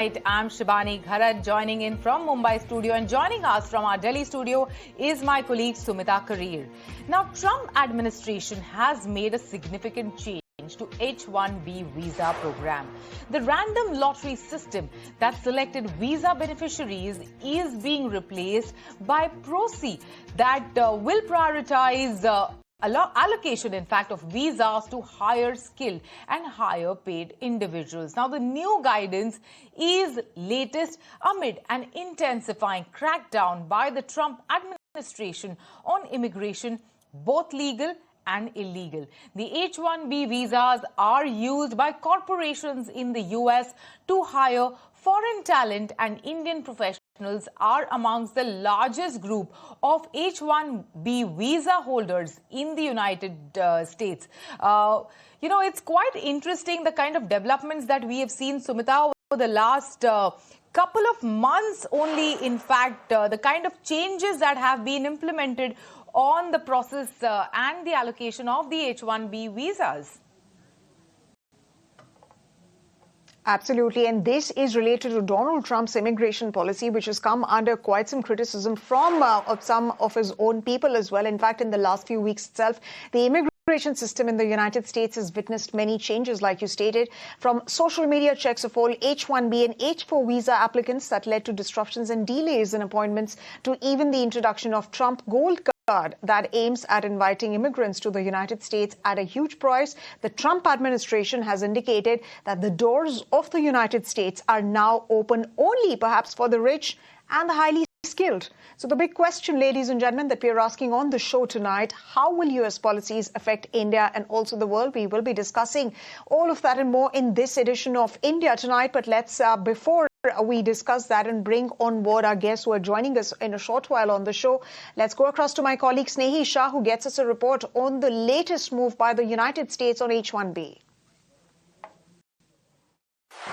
I'm Shibani Gharat joining in from Mumbai studio, and joining us from our Delhi studio is my colleague Sumita Karir. Now, Trump administration has made a significant change to H-1B visa program. The random lottery system that selected visa beneficiaries is being replaced by PROCI that will prioritize allocation, in fact, of visas to higher skilled and higher paid individuals. Now, the new guidance is latest amid an intensifying crackdown by the Trump administration on immigration, both legal and illegal. The H-1B visas are used by corporations in the US to hire foreign talent, and Indian professionals are amongst the largest group of H-1B visa holders in the United States. It's quite interesting, the kind of developments that we have seen, Sumita, over the last couple of months only. In fact, the kind of changes that have been implemented on the process and the allocation of the H-1B visas. Absolutely, and this is related to Donald Trump's immigration policy, which has come under quite some criticism from some of his own people as well. In fact, in the last few weeks itself, the immigration system in the United States has witnessed many changes, like you stated, from social media checks of all H-1B and H-4 visa applicants that led to disruptions and delays in appointments, to even the introduction of Trump Gold Card that aims at inviting immigrants to the United States at a huge price. The Trump administration has indicated that the doors of the United States are now open only perhaps for the rich and the highly skilled. So the big question, ladies and gentlemen, that we are asking on the show tonight: how will US policies affect India and also the world? We will be discussing all of that and more in this edition of India Tonight. But let's, before we discuss that and bring on board our guests who are joining us in a short while on the show, let's go across to my colleague Snehi Shah, who gets us a report on the latest move by the United States on H-1B.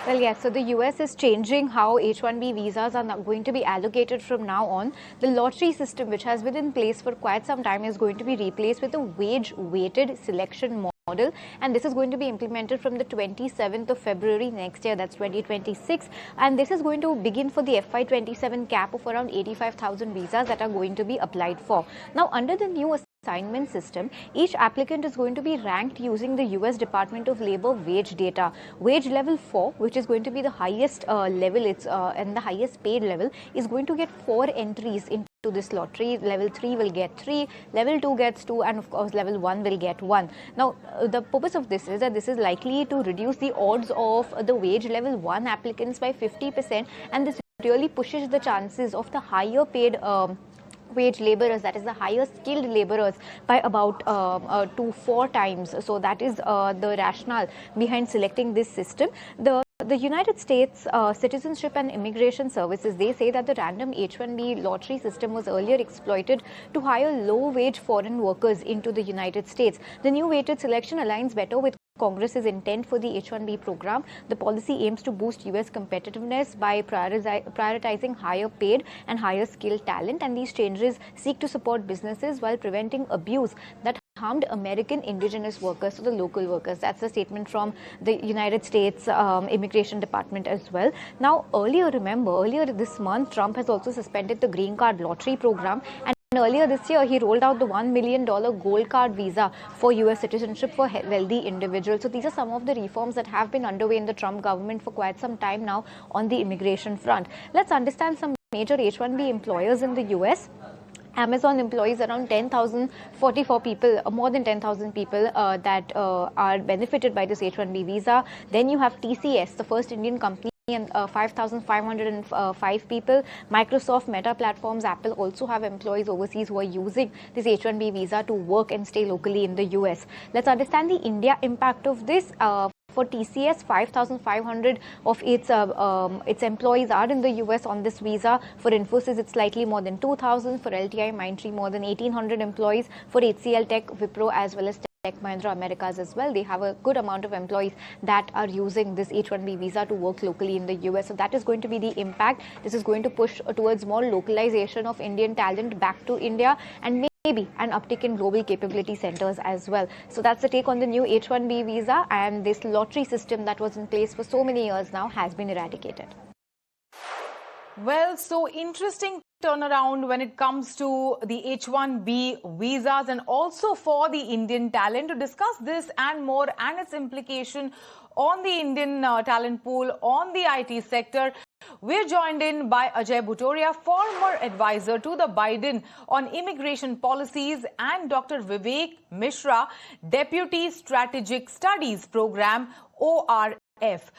Well, yes, so the US is changing how H-1B visas are going to be allocated from now on. The lottery system, which has been in place for quite some time, is going to be replaced with a wage-weighted selection model, and this is going to be implemented from the 27th of February next year, that's 2026, and this is going to begin for the FY27 cap of around 85,000 visas that are going to be applied for. Now, under the new assignment system, each applicant is going to be ranked using the US Department of Labor wage data. Wage level 4, which is going to be the highest level, and the highest paid level, is going to get 4 entries into this lottery. Level 3 will get 3, level 2 gets 2, and of course level 1 will get 1. Now, the purpose of this is that this is likely to reduce the odds of the wage level 1 applicants by 50%, and this really pushes the chances of the higher paid wage laborers, that is the higher skilled laborers, by about 2 to 4 times. So that is the rationale behind selecting this system. The United States Citizenship and Immigration Services, they say that the random H-1B lottery system was earlier exploited to hire low-wage foreign workers into the United States. The new weighted selection aligns better with Congress's intent for the H-1B program. The policy aims to boost U.S. competitiveness by prioritizing higher paid and higher skilled talent, and these changes seek to support businesses while preventing abuse that harmed American indigenous workers, so the local workers. That's a statement from the United States Immigration Department as well. Now, earlier this month, Trump has also suspended the green card lottery program, and earlier this year, he rolled out the $1 million gold card visa for U.S. citizenship for wealthy individuals. So these are some of the reforms that have been underway in the Trump government for quite some time now on the immigration front. Let's understand some major H-1B employers in the U.S. Amazon employs around 10,044 people, more than 10,000 people that are benefited by this H-1B visa. Then you have TCS, the first Indian company, and 5,505 people. Microsoft, Meta Platforms, Apple also have employees overseas who are using this H-1B visa to work and stay locally in the US. Let's understand the India impact of this. For TCS, 5,500 of its employees are in the US on this visa. For Infosys, it's slightly more than 2,000. For LTI, Mindtree, more than 1,800 employees. For HCL Tech, Wipro, as well as Tech Mahindra Americas as well, they have a good amount of employees that are using this H-1B visa to work locally in the US. So that is going to be the impact. This is going to push towards more localization of Indian talent back to India, and maybe an uptick in global capability centers as well. So that's the take on the new H-1B visa, and this lottery system that was in place for so many years now has been eradicated. Well, so interesting turnaround when it comes to the H-1B visas and also for the Indian talent. To discuss this and more and its implication on the Indian talent pool, on the IT sector, we're joined in by Ajay Bhutoria, former advisor to the Biden on immigration policies, and Dr. Vivek Mishra, Deputy Strategic Studies Program, ORF.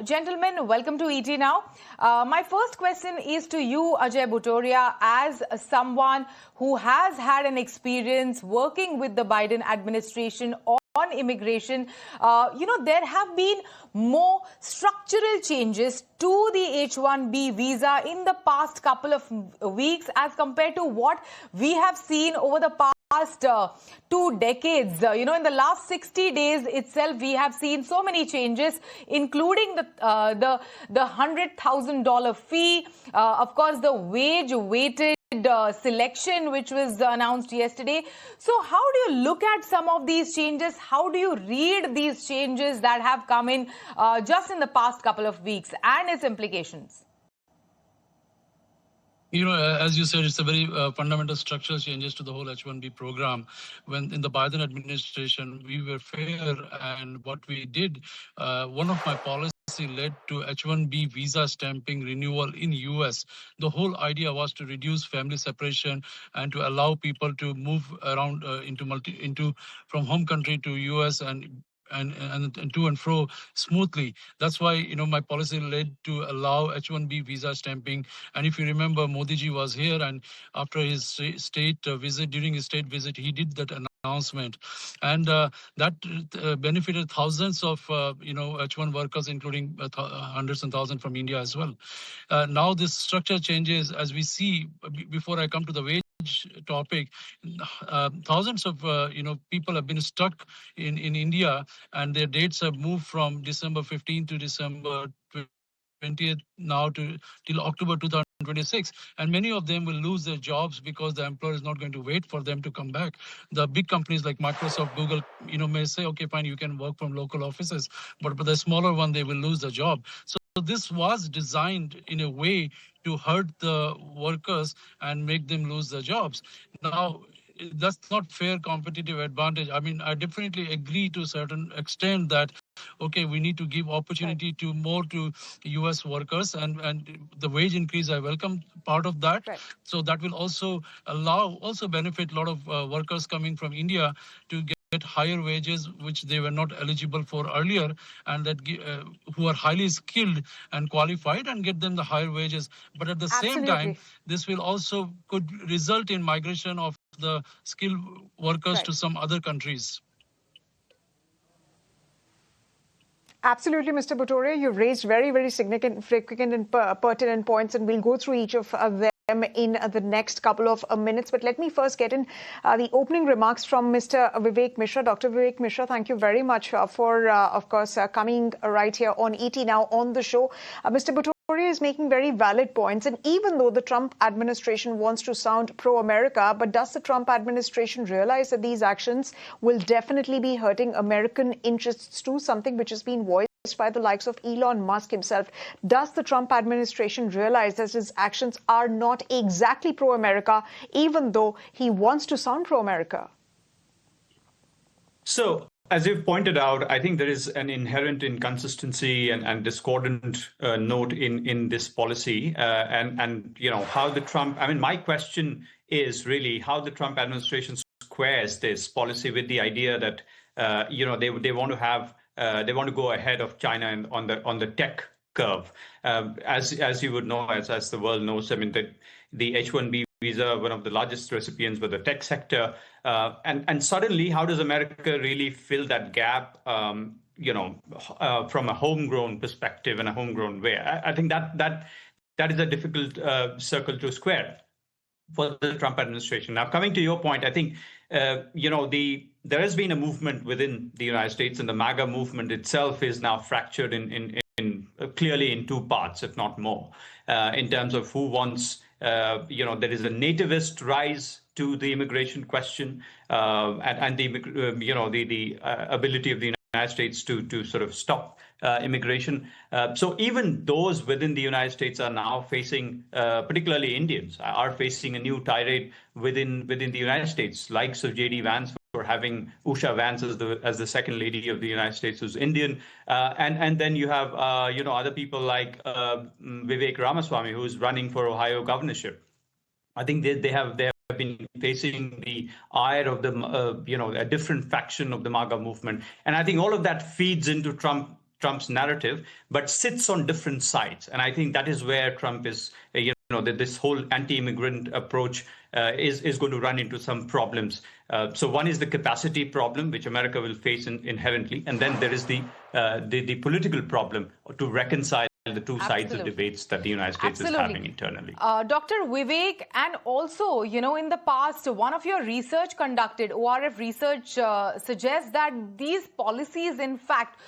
Gentlemen, welcome to ET Now. My first question is to you, Ajay Bhutoria, as someone who has had an experience working with the Biden administration on immigration. There have been more structural changes to the H-1B visa in the past couple of weeks as compared to what we have seen over the past 2 decades. In the last 60 days itself, we have seen so many changes, including the $100,000 fee, of course, the wage-weighted selection, which was announced yesterday. So how do you look at some of these changes? How do you read these changes that have come in just in the past couple of weeks and its implications? As you said, it's a very fundamental structural changes to the whole H-1B program. When in the Biden administration, we were fair, and what we did, one of my policies led to H-1B visa stamping renewal in US. The whole idea was to reduce family separation and to allow people to move around from home country to US and to and fro smoothly. That's why, my policy led to allow H-1B visa stamping. And if you remember, Modi ji was here, and after his during his state visit, he did that announcement. And that benefited thousands of, H-1 workers, including hundreds and thousands from India as well. Now this structure changes, as we see, before I come to the wage topic, thousands of people have been stuck in India, and their dates have moved from December 15th to December 20th now till October 2026, and many of them will lose their jobs because the employer is not going to wait for them to come back. The big companies like Microsoft, Google, may say, okay, fine, you can work from local offices, but the smaller one, they will lose the job. So this was designed in a way to hurt the workers and make them lose their jobs. Now, that's not fair competitive advantage. I mean, I definitely agree to a certain extent that, okay, we need to give opportunity to US workers, and the wage increase, I welcome part of that. Right. So that will also benefit a lot of workers coming from India to get higher wages, which they were not eligible for earlier, and that who are highly skilled and qualified, and get them the higher wages. But at the same time, this will also could result in migration of the skilled workers to some other countries. Absolutely, Mr. Bhutoria. You've raised very, very significant and pertinent points, and we'll go through each of them in the next couple of minutes. But let me first get in the opening remarks from Mr. Vivek Mishra. Dr. Vivek Mishra, thank you very much for, of course, coming right here on ET Now on the show. Mr. Bhutoria is making very valid points. And even though the Trump administration wants to sound pro-America, but does the Trump administration realize that these actions will definitely be hurting American interests too, something which has been voiced by the likes of Elon Musk himself? Does the Trump administration realize that his actions are not exactly pro-America, even though he wants to sound pro-America? So, as you've pointed out, I think there is an inherent inconsistency and discordant note in this policy, and how the Trump. I mean, my question is really how the Trump administration squares this policy with the idea that they want to have. They want to go ahead of China on the tech curve. As you would know, as the world knows, I mean, the H-1B visa, one of the largest recipients were the tech sector. And suddenly, how does America really fill that gap, from a homegrown perspective and a homegrown way? I think that is a difficult circle to square for the Trump administration. Now, coming to your point, I think, there has been a movement within the United States, and the MAGA movement itself is now fractured clearly in two parts, if not more, in terms of who wants, there is a nativist rise to the immigration question, and the ability of the United States to sort of stop immigration. So even those within the United States are now facing, particularly Indians, are facing a new tirade within the United States, likes of J.D. Vance for having Usha Vance as the second lady of the United States who's Indian, and then you have other people like Vivek Ramaswamy, who's running for Ohio governorship. I think they have been facing the ire of a different faction of the MAGA movement, and I think all of that feeds into Trump's narrative, but sits on different sides. And I think that is where Trump is, that this whole anti-immigrant approach is going to run into some problems. So one is the capacity problem, which America will face inherently, and then there is the political problem to reconcile the two sides of debates that the United States is having internally. Dr. Vivek, and also, in the past, one of your research conducted, ORF research, suggests that these policies, in fact,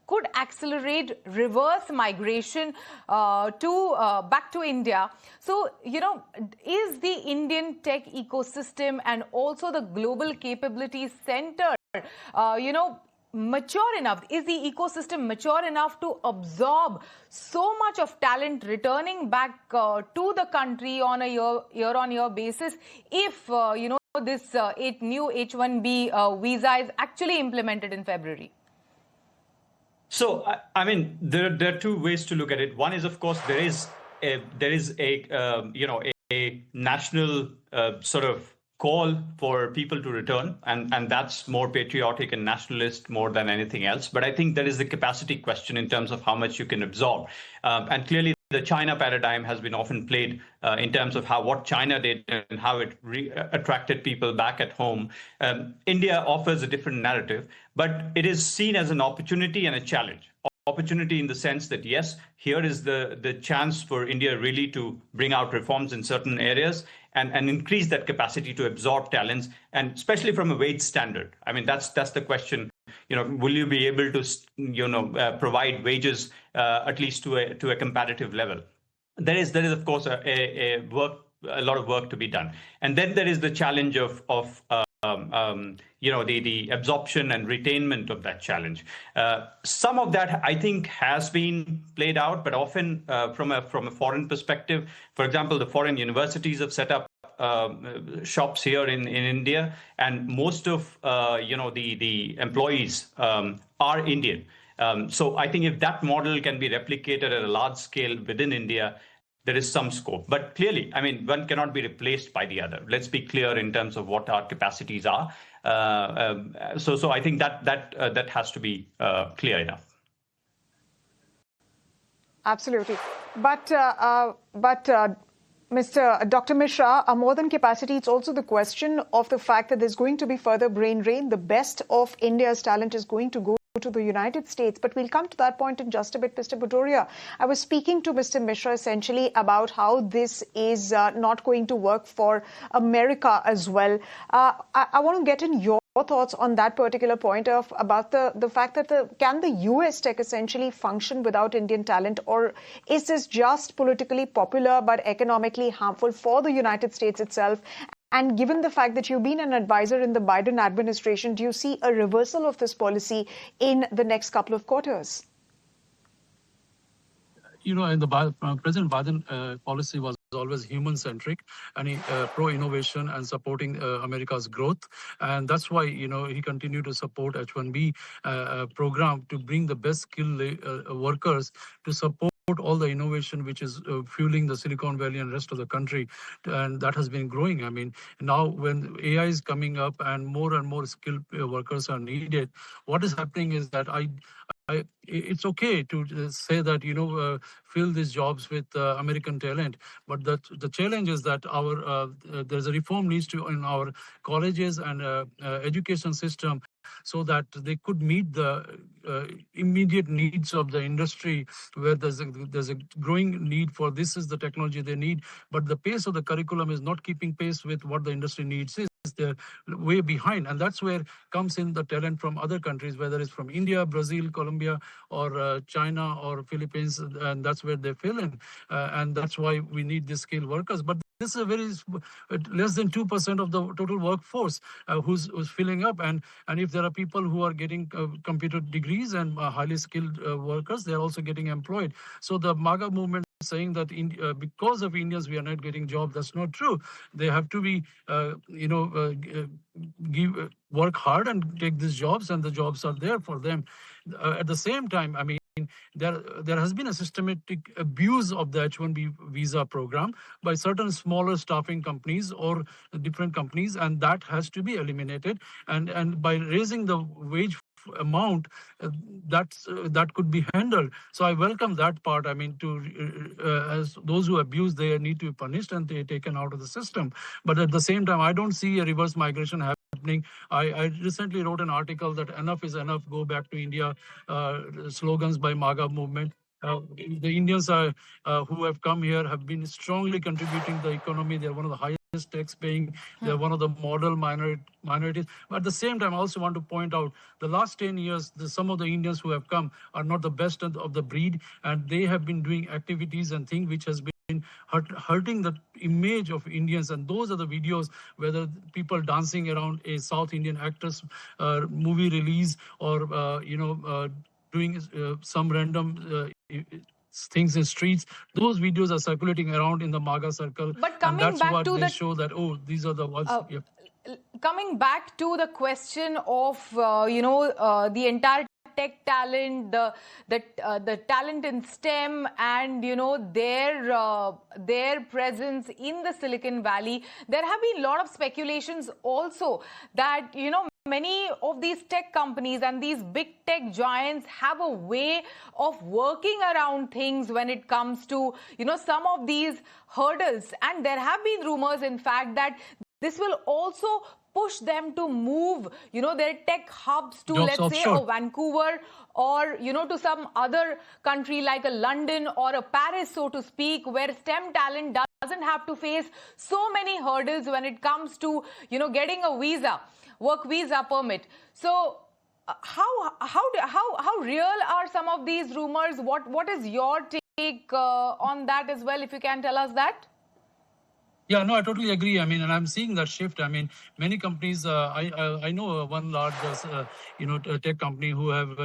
could accelerate reverse migration back to India. So, is the Indian tech ecosystem and also the global capability center, mature enough? Is the ecosystem mature enough to absorb so much of talent returning back to the country on a year-on-year basis if, this new H-1B visa is actually implemented in February? So, I mean, there are two ways to look at it. One is, of course, there is a national sort of call for people to return, and that's more patriotic and nationalist more than anything else. But I think there is the capacity question in terms of how much you can absorb, and clearly the China paradigm has been often played in terms of what China did and how it attracted people back at home. India offers a different narrative, but it is seen as an opportunity and a challenge. Opportunity in the sense that, yes, here is the chance for India really to bring out reforms in certain areas and increase that capacity to absorb talents, and especially from a wage standard. I mean, that's the question. Will you be able to, provide wages at least to a competitive level? There is of course a lot of work to be done, and then there is the challenge of the absorption and retainment of that challenge. Some of that I think has been played out, but often from a foreign perspective. For example, the foreign universities have set up shops here in India, and most of the employees are Indian. So I think if that model can be replicated at a large scale within India, there is some scope. But clearly, I mean, one cannot be replaced by the other. Let's be clear in terms of what our capacities are. So I think that has to be clear enough. Absolutely. But Mr. Dr. Mishra, more than capacity, it's also the question of the fact that there's going to be further brain drain. The best of India's talent is going to go to the United States. But we'll come to that point in just a bit, Mr. Bhudoria. I was speaking to Mr. Mishra essentially about how this is not going to work for America as well. I want to get in your thoughts on that particular point about the fact that can the US tech essentially function without Indian talent, or is this just politically popular but economically harmful for the United States itself? And given the fact that you've been an advisor in the Biden administration, do you see a reversal of this policy in the next couple of quarters? In the President Biden policy was always human-centric and pro-innovation and supporting America's growth. And that's why, he continued to support H-1B program to bring the best skilled workers to support all the innovation which is fueling the Silicon Valley and rest of the country, and that has been growing. I mean, now when AI is coming up and more skilled workers are needed, what is happening is that it's okay to say that fill these jobs with American talent, but the challenge is that there's a reform needs to in our colleges and education system, so that they could meet the immediate needs of the industry, where there's a growing need for this is the technology they need, but the pace of the curriculum is not keeping pace with what the industry needs is. They're way behind, and that's where comes in the talent from other countries, whether it's from India, Brazil, Colombia, or China or Philippines, and that's where they fill in, and that's why we need these skilled workers. But this is a very less than 2% of the total workforce who's filling up. And if there are people who are getting computer degrees and highly skilled workers, they're also getting employed. So the MAGA movement saying that because of Indians we are not getting jobs, that's not true. They have to be, work hard and take these jobs, and the jobs are there for them. At the same time, I mean, there has been a systematic abuse of the H-1B visa program by certain smaller staffing companies or different companies, and that has to be eliminated. And by raising the wage amount, that could be handled. So I welcome that part. I mean, as those who abuse, they need to be punished and they're taken out of the system. But at the same time, I don't see a reverse migration happening. I recently wrote an article that enough is enough, go back to India, slogans by MAGA movement. The Indians who have come here have been strongly contributing to the economy. They're one of the highest tax paying. They're one of the model minorities. But at the same time, I also want to point out the last 10 years, some of the Indians who have come are not the best of the breed, and they have been doing activities and things which has been hurting the image of Indians. And those are the videos, whether people dancing around a South Indian actress movie release, or doing some random things in streets. Those videos are circulating around in the MAGA circle. But coming and that's back what to they show that, oh, these are the ones. Coming back to the question of the entire tech talent, the talent in STEM, and their presence in the Silicon Valley, there have been a lot of speculations also that many of these tech companies and these big tech giants have a way of working around things when it comes to some of these hurdles. And there have been rumors, in fact, that this will also push them to move, their tech hubs to, let's say, a Vancouver, or, to some other country like a London or a Paris, so to speak, where STEM talent doesn't have to face so many hurdles when it comes to, getting a visa, work visa permit. So how real are some of these rumors? What is your take on that as well, if you can tell us that? Yeah, no, I totally agree. I mean, and I'm seeing that shift. I mean, many companies, I know one large, tech company who have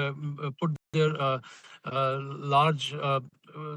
put their large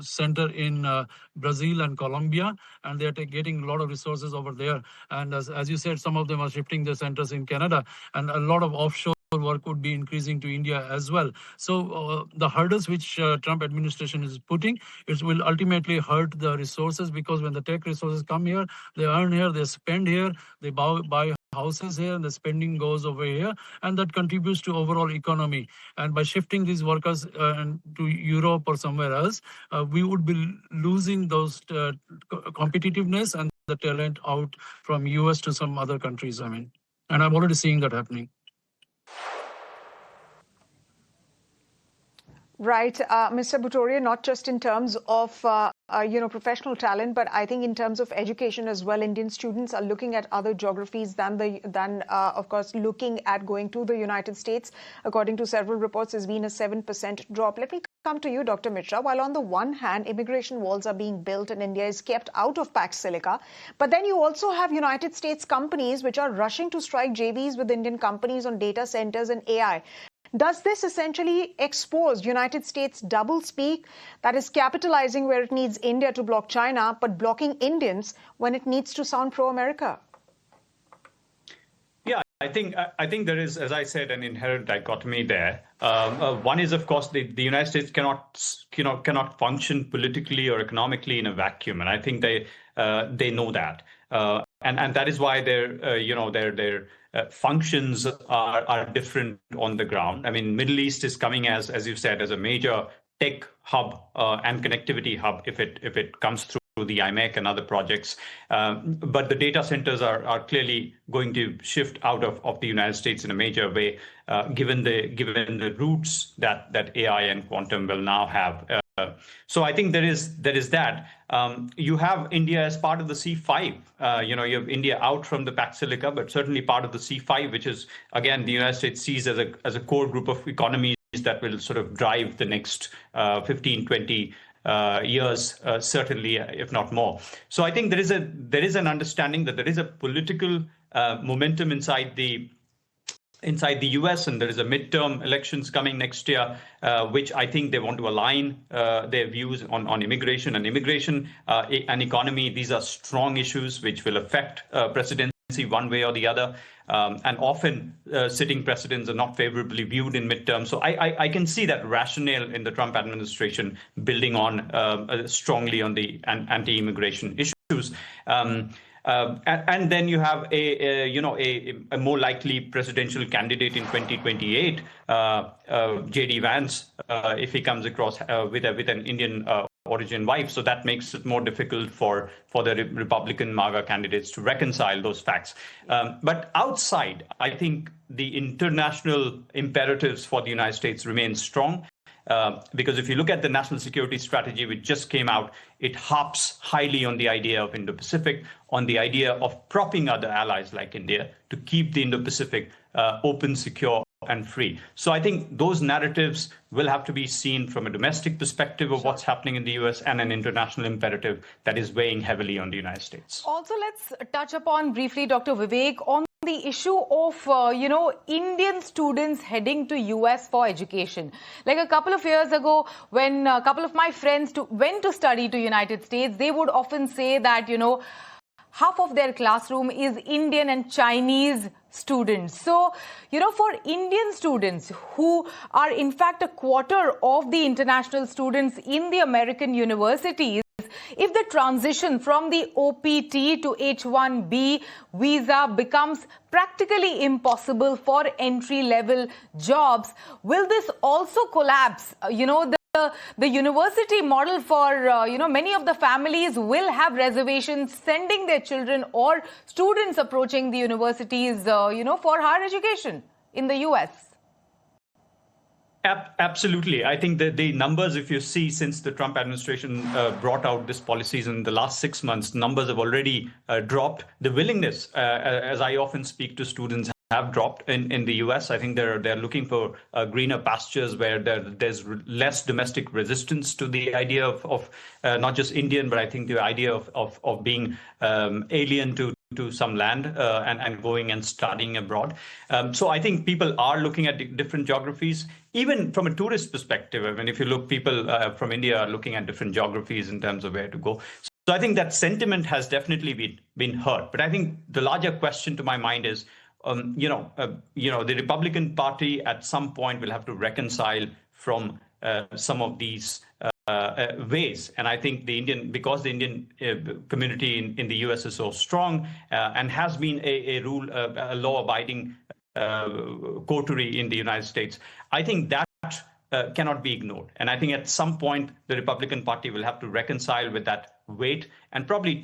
center in Brazil and Colombia, and they're getting a lot of resources over there. And as you said, some of them are shifting their centers in Canada, and a lot of offshore work would be increasing to India as well. So the hurdles which Trump administration is putting, it will ultimately hurt the resources, because when the tech resources come here, they earn here, they spend here, they buy houses here, and the spending goes over here, and that contributes to overall economy. And by shifting these workers to Europe or somewhere else, we would be losing those competitiveness and the talent out from US to some other countries. I mean, and I'm already seeing that happening. Right, Mr. Bhutoria, not just in terms of professional talent, but I think in terms of education as well, Indian students are looking at other geographies than of course, looking at going to the United States. According to several reports, there's been a 7% drop. Let me come to you, Dr. Mitra. While on the one hand, immigration walls are being built and India is kept out of Pax Silica, but then you also have United States companies which are rushing to strike JVs with Indian companies on data centers and AI. Does this essentially expose United States doublespeak, that is capitalizing where it needs India to block China, but blocking Indians when it needs to sound pro-America? Yeah, I think there is, as I said, an inherent dichotomy there. One is, of course, the United States cannot function politically or economically in a vacuum, and I think they know that, and that is why their functions are different on the ground. I mean, Middle East is coming as you said, as a major tech hub and connectivity hub if it comes through the IMEC and other projects. But the data centers are clearly going to shift out of the United States in a major way, given the roots that AI and quantum will now have. So I think there is that. You have India as part of the C5. You have India out from the Pax Silica, but certainly part of the C5, which is, again, the United States sees as a core group of economies that will sort of drive the next 15, 20 years, certainly, if not more. So I think there is an understanding that there is a political momentum inside the US, and there is a midterm elections coming next year, which I think they want to align their views on immigration and economy. These are strong issues which will affect presidency one way or the other. And often sitting presidents are not favorably viewed in midterms. So I can see that rationale in the Trump administration building on strongly on the anti-immigration issues. And then you have a more likely presidential candidate in 2028, J.D. Vance, if he comes across with an Indian origin wife. So that makes it more difficult for the Republican MAGA candidates to reconcile those facts. But outside, I think the international imperatives for the United States remain strong. Because if you look at the national security strategy, which just came out, it harps highly on the idea of Indo-Pacific, on the idea of propping other allies like India to keep the Indo-Pacific open, secure, and free. So I think those narratives will have to be seen from a domestic perspective of what's happening in the US and an international imperative that is weighing heavily on the United States. Also, let's touch upon briefly, Dr. Vivek, on the issue of, Indian students heading to US for education. Like a couple of years ago, when a couple of my friends went to study to United States, they would often say that, half of their classroom is Indian and Chinese students. So, for Indian students who are in fact a quarter of the international students in the American universities, if the transition from the OPT to H-1B visa becomes practically impossible for entry-level jobs, will this also collapse, the university model for, many of the families will have reservations sending their children or students approaching the universities, for higher education in the US? Absolutely. I think that the numbers, if you see since the Trump administration brought out this policies in the last 6 months, numbers have already dropped. The willingness, as I often speak to students, have dropped in the US. I think they're looking for greener pastures where there's less domestic resistance to the idea of not just Indian, but I think the idea of being alien to some land and going and studying abroad. So I think people are looking at different geographies, even from a tourist perspective. I mean, if you look, people from India are looking at different geographies in terms of where to go. So I think that sentiment has definitely been heard. But I think the larger question to my mind is, the Republican Party at some point will have to reconcile from some of these ways. And I think because the Indian community in the US is so strong and has been a law-abiding coterie in the United States, I think that cannot be ignored. And I think at some point, the Republican Party will have to reconcile with that weight and probably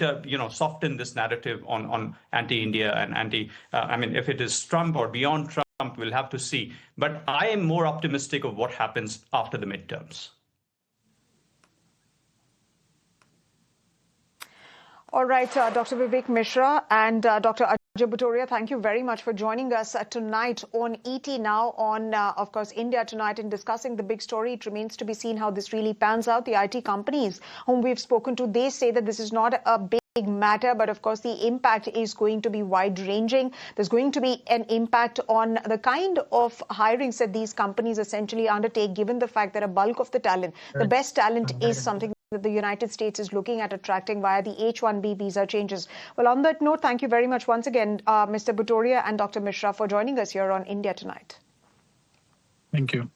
soften this narrative on anti-India and if it is Trump or beyond Trump, we'll have to see. But I am more optimistic of what happens after the midterms. All right, Dr. Vivek Mishra and Dr. Ajay Bhutoria, thank you very much for joining us tonight on ET Now on, of course, India Tonight, and discussing the big story. It remains to be seen how this really pans out. The IT companies whom we've spoken to, they say that this is not a big matter, but of course the impact is going to be wide-ranging. There's going to be an impact on the kind of hirings that these companies essentially undertake, given the fact that a bulk of the talent, the best talent, is something that the United States is looking at attracting via the H-1B visa changes. Well, on that note, thank you very much once again, Mr. Bhutoria and Dr. Mishra, for joining us here on India Tonight. Thank you.